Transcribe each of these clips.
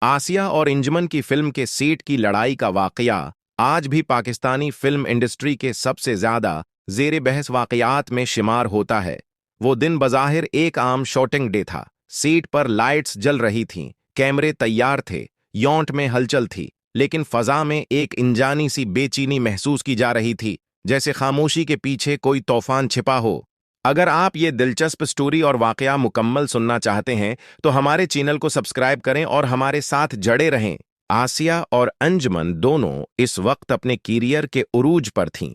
आसिया और इंजमन की फिल्म के सेट की लड़ाई का वाकया आज भी पाकिस्तानी फिल्म इंडस्ट्री के सबसे ज्यादा जेर बहस वाकयात में शुमार होता है। वो दिन बज़ाहिर एक आम शूटिंग डे था। सेट पर लाइट्स जल रही थीं, कैमरे तैयार थे, यॉन्ट में हलचल थी, लेकिन फजा में एक इंजानी सी बेचैनी महसूस की जा रही थी, जैसे खामोशी के पीछे कोई तूफान छिपा हो। अगर आप ये दिलचस्प स्टोरी और वाकया मुकम्मल सुनना चाहते हैं तो हमारे चैनल को सब्सक्राइब करें और हमारे साथ जड़े रहें। आसिया और अंजुमन दोनों इस वक्त अपने करियर के उरूज पर थीं।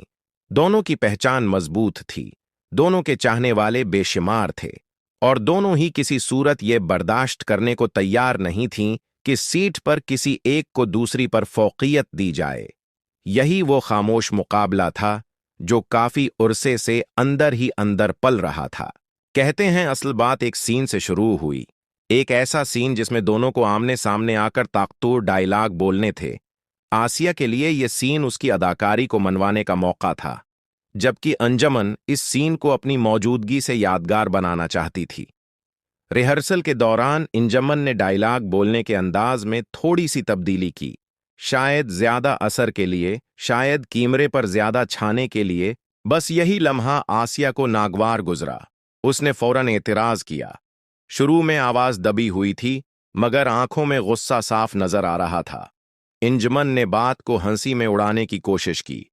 दोनों की पहचान मजबूत थी, दोनों के चाहने वाले बेशुमार थे, और दोनों ही किसी सूरत ये बर्दाश्त करने को तैयार नहीं थीं कि सीट पर किसी एक को दूसरी पर फौकियत दी जाए। यही वो खामोश मुकाबला था जो काफी उरसे से अंदर ही अंदर पल रहा था। कहते हैं असल बात एक सीन से शुरू हुई, एक ऐसा सीन जिसमें दोनों को आमने सामने आकर ताकतूर डायलॉग बोलने थे। आसिया के लिए यह सीन उसकी अदाकारी को मनवाने का मौका था, जबकि अंजुमन इस सीन को अपनी मौजूदगी से यादगार बनाना चाहती थी। रिहर्सल के दौरान अंजुमन ने डायलॉग बोलने के अंदाज में थोड़ी सी तब्दीली की, शायद ज्यादा असर के लिए, शायद कैमरे पर ज्यादा छाने के लिए। बस यही लम्हा आसिया को नागवार गुजरा। उसने फौरन एतराज किया। शुरू में आवाज दबी हुई थी, मगर आंखों में गुस्सा साफ नजर आ रहा था। अंजुमन ने बात को हंसी में उड़ाने की कोशिश की,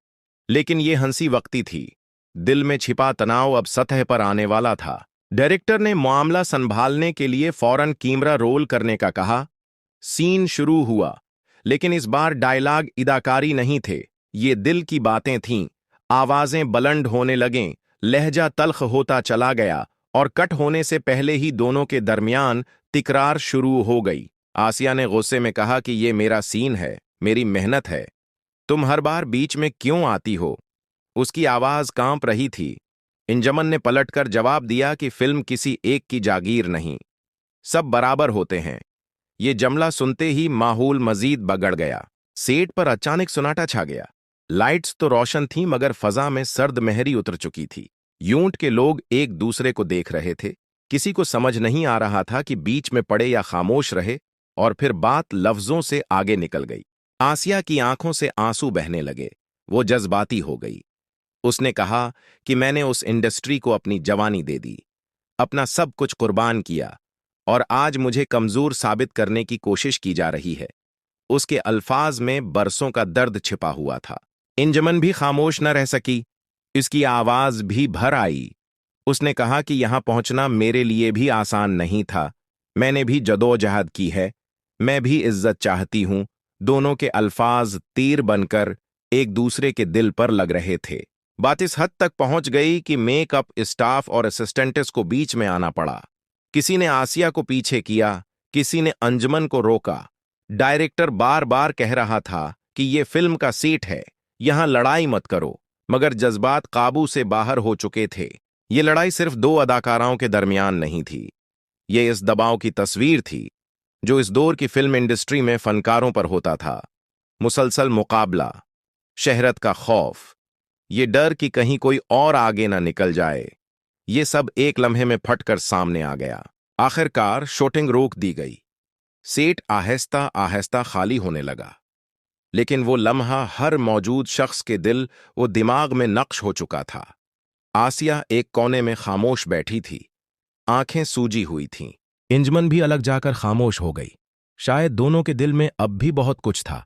लेकिन यह हंसी वक्ती थी। दिल में छिपा तनाव अब सतह पर आने वाला था। डायरेक्टर ने मामला संभालने के लिए फौरन कैमरा रोल करने का कहा। सीन शुरू हुआ, लेकिन इस बार डायलॉग इदाकारी नहीं थे, ये दिल की बातें थीं। आवाजें बुलंद होने लगें, लहजा तल्ख होता चला गया, और कट होने से पहले ही दोनों के दरमियान तिकरार शुरू हो गई। आसिया ने गुस्से में कहा कि ये मेरा सीन है, मेरी मेहनत है, तुम हर बार बीच में क्यों आती हो? उसकी आवाज कांप रही थी। अंजुमन ने पलटकर जवाब दिया कि फिल्म किसी एक की जागीर नहीं, सब बराबर होते हैं। ये जुमला सुनते ही माहौल मजीद बगड़ गया। सेट पर अचानक सन्नाटा छा गया। लाइट्स तो रोशन थीं, मगर फजा में सर्द मेहरी उतर चुकी थी। यूंट के लोग एक दूसरे को देख रहे थे। किसी को समझ नहीं आ रहा था कि बीच में पड़े या खामोश रहे, और फिर बात लफ्जों से आगे निकल गई। आसिया की आंखों से आंसू बहने लगे। वो जज्बाती हो गई। उसने कहा कि मैंने उस इंडस्ट्री को अपनी जवानी दे दी, अपना सब कुछ कुर्बान किया, और आज मुझे कमजोर साबित करने की कोशिश की जा रही है। उसके अल्फाज में बरसों का दर्द छिपा हुआ था। अंजुमन भी खामोश न रह सकी, इसकी आवाज भी भर आई। उसने कहा कि यहां पहुंचना मेरे लिए भी आसान नहीं था। मैंने भी जदोजहद की है, मैं भी इज्जत चाहती हूं। दोनों के अल्फाज तीर बनकर एक दूसरे के दिल पर लग रहे थे। बात इस हद तक पहुंच गई कि मेकअप स्टाफ और असिस्टेंट्स को बीच में आना पड़ा। किसी ने आसिया को पीछे किया, किसी ने अंजुमन को रोका। डायरेक्टर बार बार कह रहा था कि यह फिल्म का सेट है, यहां लड़ाई मत करो, मगर जज्बात काबू से बाहर हो चुके थे। ये लड़ाई सिर्फ दो अदाकाराओं के दरमियान नहीं थी, ये इस दबाव की तस्वीर थी जो इस दौर की फिल्म इंडस्ट्री में फनकारों पर होता था। मुसलसल मुकाबला, शहरत का खौफ, ये डर कि कहीं कोई और आगे ना निकल जाए, ये सब एक लम्हे में फटकर सामने आ गया। आखिरकार शूटिंग रोक दी गई। सेट आहिस्ता आहिस्ता खाली होने लगा, लेकिन वो लम्हा हर मौजूद शख्स के दिल वो दिमाग में नक्श हो चुका था। आसिया एक कोने में खामोश बैठी थी, आंखें सूजी हुई थीं। अंजुमन भी अलग जाकर खामोश हो गई। शायद दोनों के दिल में अब भी बहुत कुछ था,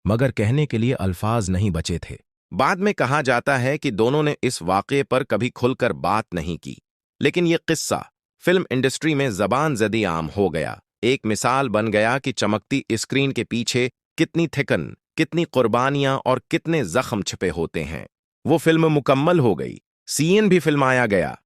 मगर कहने के लिए अल्फाज नहीं बचे थे। बाद में कहा जाता है कि दोनों ने इस वाक़े पर कभी खुलकर बात नहीं की, लेकिन यह किस्सा फिल्म इंडस्ट्री में जबान ज़दी आम हो गया। एक मिसाल बन गया कि चमकती स्क्रीन के पीछे कितनी थिकन, कितनी कुर्बानियां और कितने जख्म छिपे होते हैं। वो फिल्म मुकम्मल हो गई, सीन भी फिल्माया गया,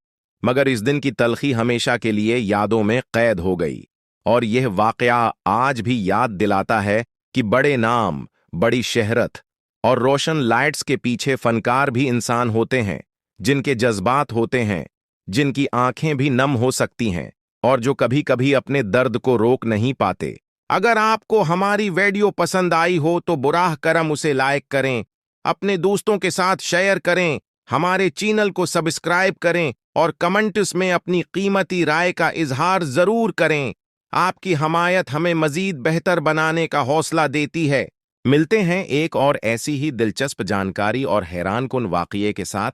मगर इस दिन की तलखी हमेशा के लिए यादों में कैद हो गई। और यह वाक़या आज भी याद दिलाता है कि बड़े नाम, बड़ी शहरत और रोशन लाइट्स के पीछे फनकार भी इंसान होते हैं, जिनके जज्बात होते हैं, जिनकी आंखें भी नम हो सकती हैं, और जो कभी कभी अपने दर्द को रोक नहीं पाते। अगर आपको हमारी वीडियो पसंद आई हो तो बुराह करम उसे लाइक करें, अपने दोस्तों के साथ शेयर करें, हमारे चैनल को सब्सक्राइब करें और कमेंट्स में अपनी कीमती राय का इजहार जरूर करें। आपकी हमायत हमें मजीद बेहतर बनाने का हौसला देती है। मिलते हैं एक और ऐसी ही दिलचस्प जानकारी और हैरानकुन वाकये के साथ,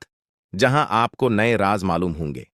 जहां आपको नए राज मालूम होंगे।